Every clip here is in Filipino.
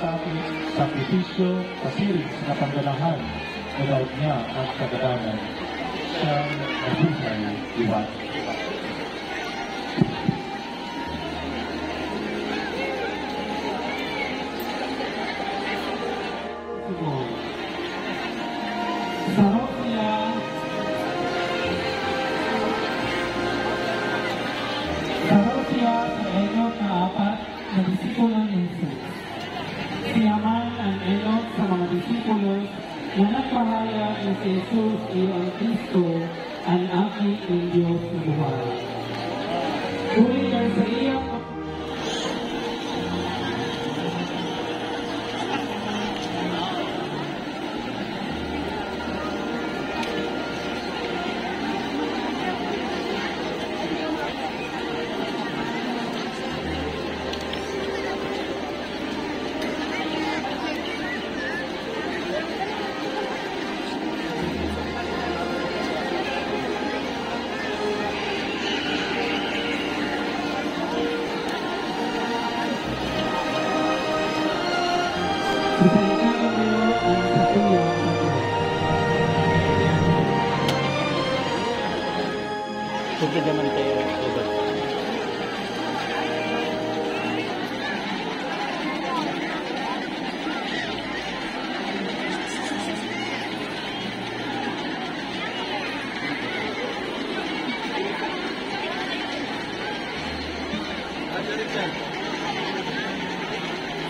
sakripisyo, pasiring sa kapangganahan, nalaog niya ang kagadanan. Siyang nabuhay iwan. Saro siya sa enot na apat na disipulo ni Jesus. Siya man ang enot sa mga disipulo na nagpahayag na si Jesus iyo ang Kristo, ang aking ng Diyos na buhay. Uli dahil sa iyang Sige naman tayo.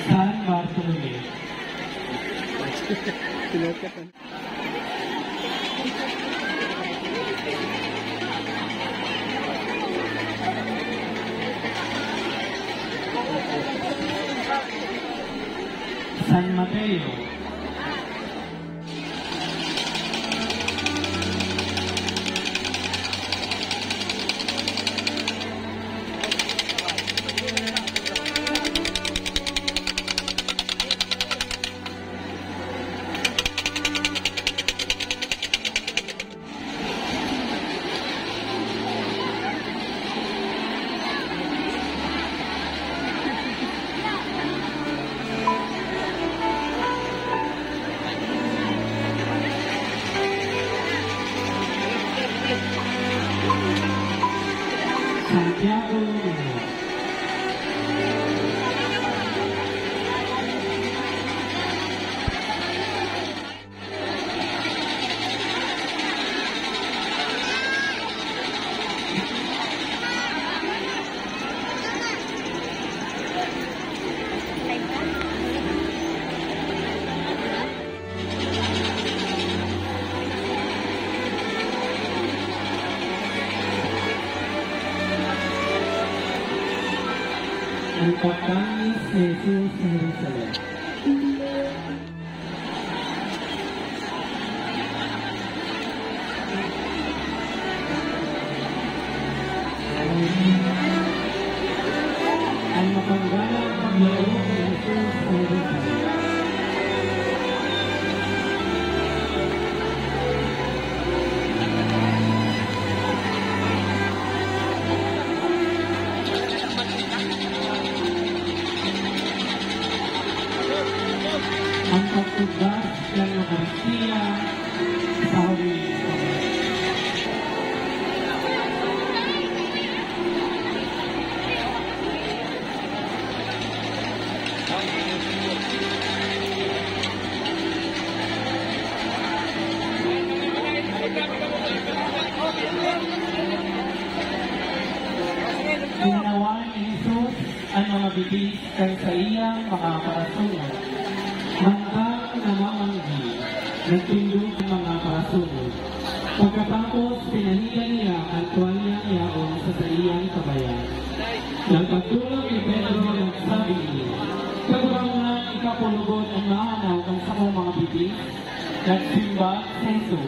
San Bartolome. San Mateo. Santiago Lino. Ang pagkanis ni Jesus sa Jerusalem. Ang mapanggalang paglaro ni Jesus sa Jerusalem. Ang pagtugas ng Eucharistia sa huling pagkakas. Ginawa ni Jesus ang mga bibig kay sa iyang mga parasunod. Mandang namamanggi, nagtindog ang mga parasunod. Pagkatapos, pinanigan niya ang tuwalya iyaon sa iyang kabayan. Nang pagtulog ni Pedro, nagsabi niya, "Kagurang nga ikapulugod ang mahanaw ang sakong mga bibig." Nagsimba si Jesus.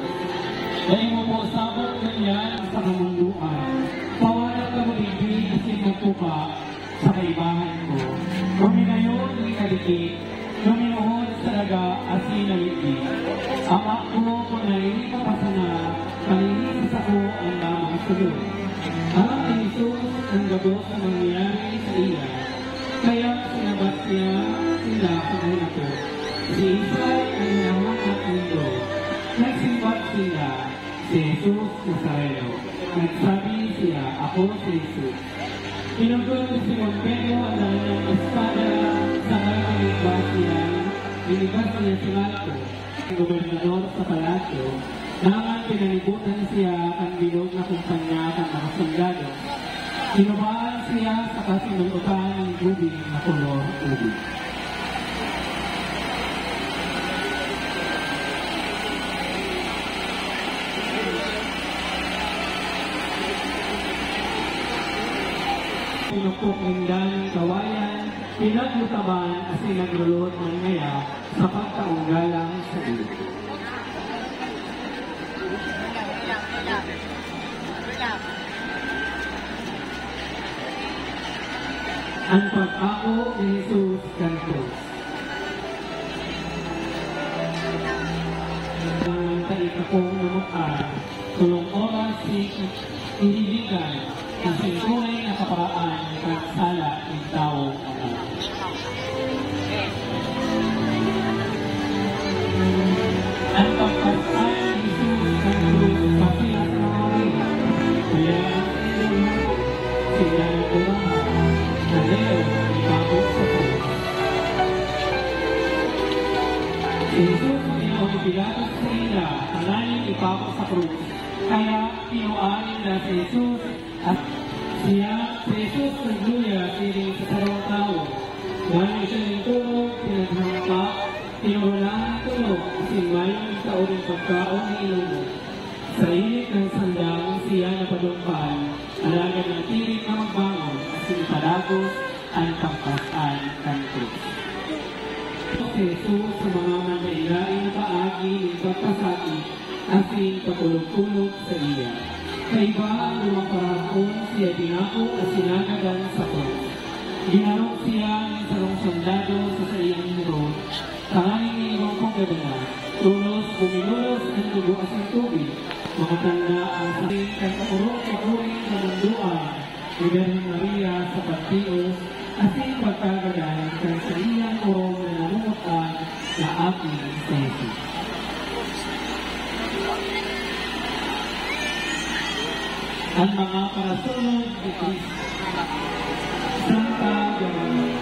Dahil mo po sabot ganyan sa kamunduan. Pawalat ka mo bibig asin mo po ba sa kaibahan ko. Kuminayon ni kadikit, Luminuhod sa daga asin na lipi. Ama ko kung narinig ka pa sana, malinis ako ang lamang sunod. Alam ni Jesus ang gabos na mangyayari sa iya. Kaya sinabat niya sila sa kanilang Si Isay ay naman at mundo. Nagsimbat sila si Jesus Nazareno. Nagsabi siya, ako si Jesus. Pinagod ni Simon Pedro ang kanyang espada sa kanyang inibas niya si Marco, ang gobernador sa palasyo, naman pinalibutan siya ang bilog na kumpanya ng mga sundalo. Sinubaan siya sa kasinunutan ng gubing na kolor ubi. Pinupok lindan ng kawayan, pinaglutaban at sinagrulot ng ngaya sa pagkaunggalang sa ilog. Ang pag-ako ni Jesus Cantos. Ang taik akong namukaan, tulong oras si ihiligan, ang singkuhay na kaparaan ng sala ng taong ama. Ang pagpasay ni Jesus Cantos kapila sa mga rin, kaya sila ng urahan, na leo ibabot sa Diyos. Si Jesus pinawagibilatos sa ila, kanaling ibabot sa krus, kaya pinuanin na si Jesus at siya, si Jesus nagluya siling sa sarong tao. Dahil siya ng tulog, pinaghampa, pinuulaan ng tulog, kasi mayroon sa uling pagkaon ni inumo. Sa init ng sandang siya napadumpan, alagad ng tirik na magbangon, kasi ipadagos ang pagpasan ng krus. Si Jesus sa mga manailain na paagi ng pagpasaki, asin patulog-tulog sa iya. Sa iba ang lumang parahon siya dinako at sinagadan sa krus. Ginarok siya ng sarong sundalo sa iyang muro. Tanganing nilong kong gabana, tulos bumilulos ang tubuas ng tubig. Makatanda ang saling kagkaurok sa tuwing sa munduan, ni Virgen Maria sa Pagtios, asin pagkagadan kang sa iyang urong na namumutan na aking sa Jesus. Ang mga parasunod ni Cristo. Santa Gabriel.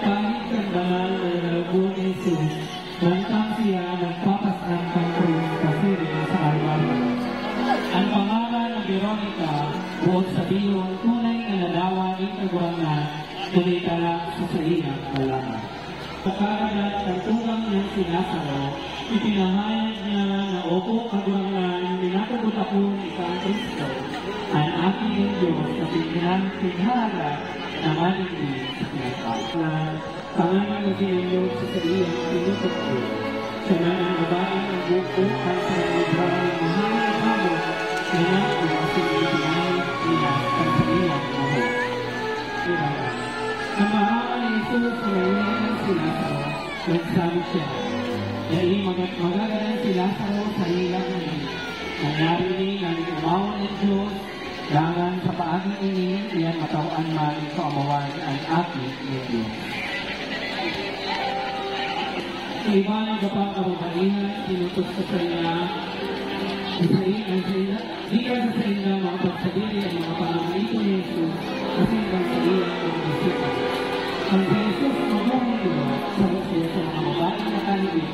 Kahit kandahan na nalago ni Jesus, nantang siya nagpapasang kang krus kasirin sa Alvaro. Ang pangalan ng Veronica, buod sa biyong tunay na nalawa ng kagurangan, tulitala sa iyang malaman. Pagkakagat ang tugang niyang si Lazaro, ipinahayag niya na opo kagurangan, minapagot ako ni San Cristo, ang aking ng Diyos na pinahara na maligid sa pinatawag. Na pangalan na sinayod sa iyang pinutot ko, siya na ang babaeng ang buko at sa librang ng mahal na kamo, na natin ang sinipinahit niya at sa iyang mahal. Ang mahal ni Jesus sa mayayanan si Lazaro, nagsabi siya, dahil magagalan si Lazaro sa ilang ngayon. Ang narinig ang umawan ng Diyos, dangan sa paaging ini, iyan matawaan man sa amawan ang aking ng Diyos. Sa iba ng kapang kababaihan, sinutos ko sa iya, di ka sa inyo mga pagsabili ang mga pangamalito ni Jesus, kasi hanggang sa iya ang bisita. Ang sa Jesus, mabuhay nila sa siya sa mga babaeng nakalibig,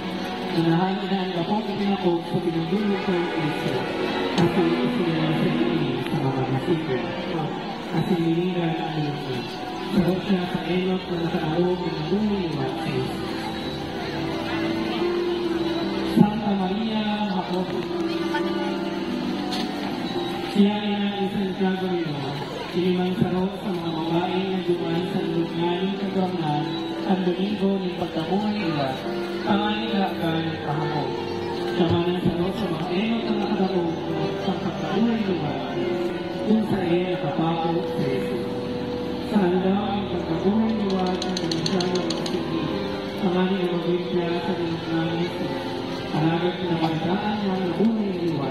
na nahalo na ang kapong pinakot sa pinagdulog ko ng Cristo, kasi isinila sa inyo sa mga bisita, kasi niligan ang lungkot. Sarap siya sa enot na nakaraog ng buhay ni Jesus. Santa Maria, Apostol. Siya ay nang isang Gabriel, inimang sarok sa mga babae na duman sa lugnaning kagrangan ang Domingo ng pagkabuhay nila, panganilagan ng pahapon. Siya man ang sarok sa mga enot na nakadamog sa pagkabuhay nila, kung sa iya nakapako sa Jesus. Sa handang ang pagkabuhay nila ang Domisyano ng Sige, panganin ang magbigya sa lugnaning Jesus. Alagat na pagdaan niya ang buhay nila.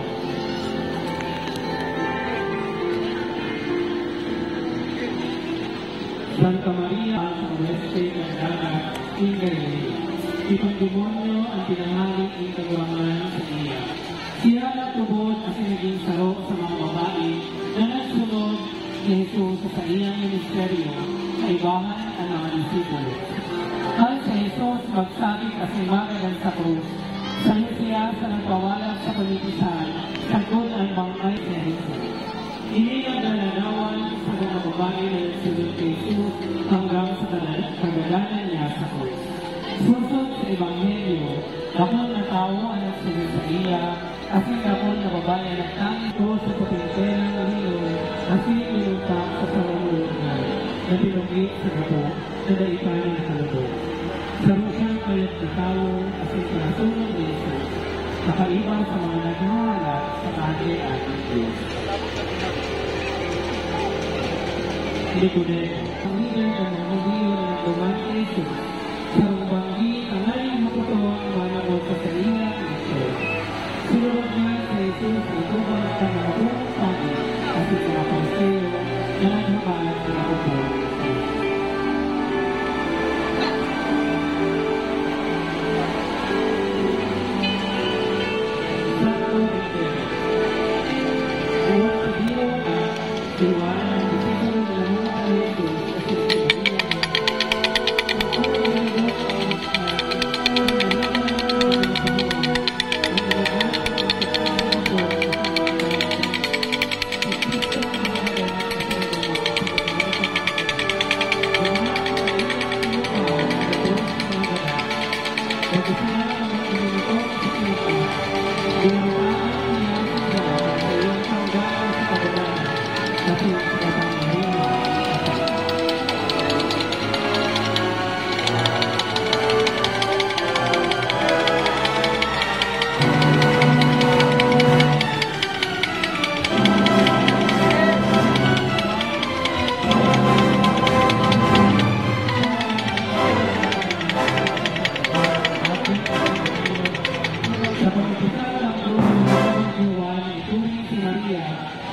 Santa Maria sa Oeste ng Dagat, in Galilea. Itong demonyo ang pinanghali ng kagawangan sa iya. Siya natubod kasi naging saro sa mga babae na nagsunod ni Jesus sa iyang ministeryo sa ibahan ang mga disipulo. At sa Jesus magsakit kasi magagan sa krus, sayo siya sa nagpawalag sa pamitisan, sagod ang bangkay ni Jesus. Ini ang nananawan sa mga babae na nagsunod kay Jesus hanggang sa kagaganan niya sa krus. Susod sa Ebanghelyo, dakong na tao ang nagsunod sa iya, kasi dakong na babae ang nagtangin ko sa kapinterang nalilong, kasi minunta sa sarunod na pinugit sa gapo na daipanin na kalabog. Sarusang kayat na tao, kasi pinasunod ni Jesus, nakaibaw sa mga naghahala sa kanya at Diyos. Hindi ko din, ang leader ng mga Diyo na nagduman kay Jesus, sarong banggi, tangaling maputong, manamod sa sarili at ito. Sunod niya sa Jesus, itubang sa mga buong pagi, kasi sa mga Pariseo, na naghabag sa mga buong.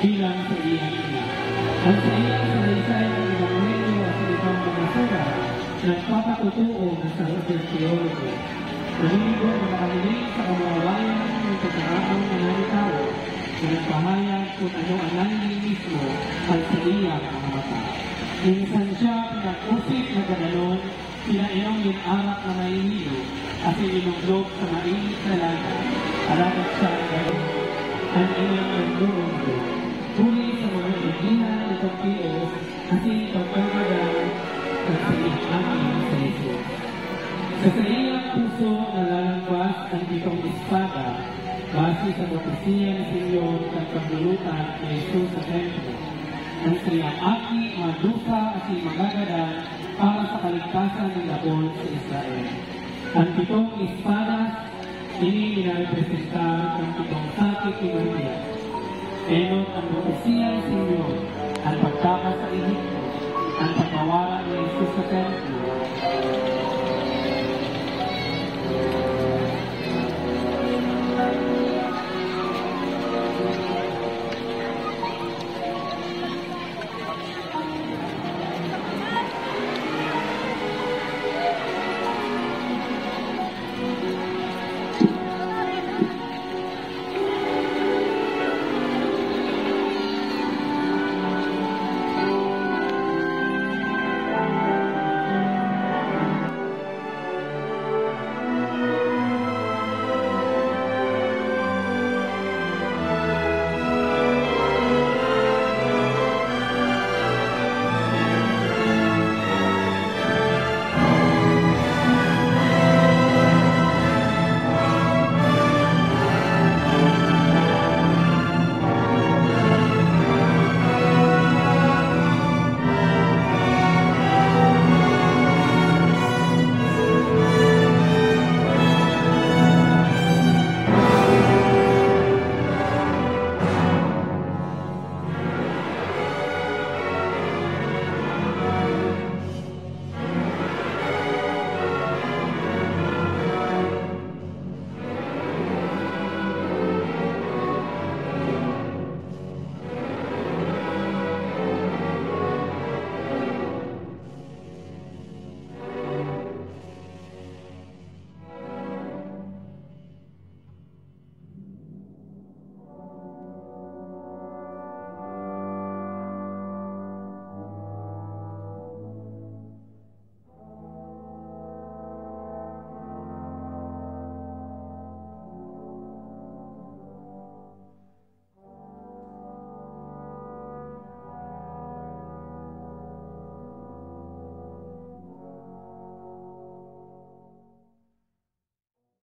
Bilang sa iyang ina. Ang sa iyang salaysay ng Ebanghelyo at ibang mga surat, nagpapatutuo ng sarili theology. Naliligo na makamiling sa kawawayan ng pagkaraang nananitao na nagpahayag kung ano ang nanging mismo at sa iyang mga mata. Minsan siya pinag-usip na ganoon, pinainom din arak na may hilo at inuglog sa mainit na lana. Alagat siya ganoon ang iyang nagdurong huli sa mga nagihan ng pagkios kasi pagkamagal at sa iyang sa Jesus. Sa iyang puso nalalangwas ang pitong espada base sa propesiya ni Senyor at paglulutan ni Jesus sa templo. Ang siyang aki, madusa at magagadan para sa kaligtasan ng labon sa Israel. Ang pitong espadas ini minarepresentar ang pitong sakit ni Maria. Enot ang propesiya ni Senyor, ang pagtakas sa Ehipto, ang pagkawala ni Jesus sa templo,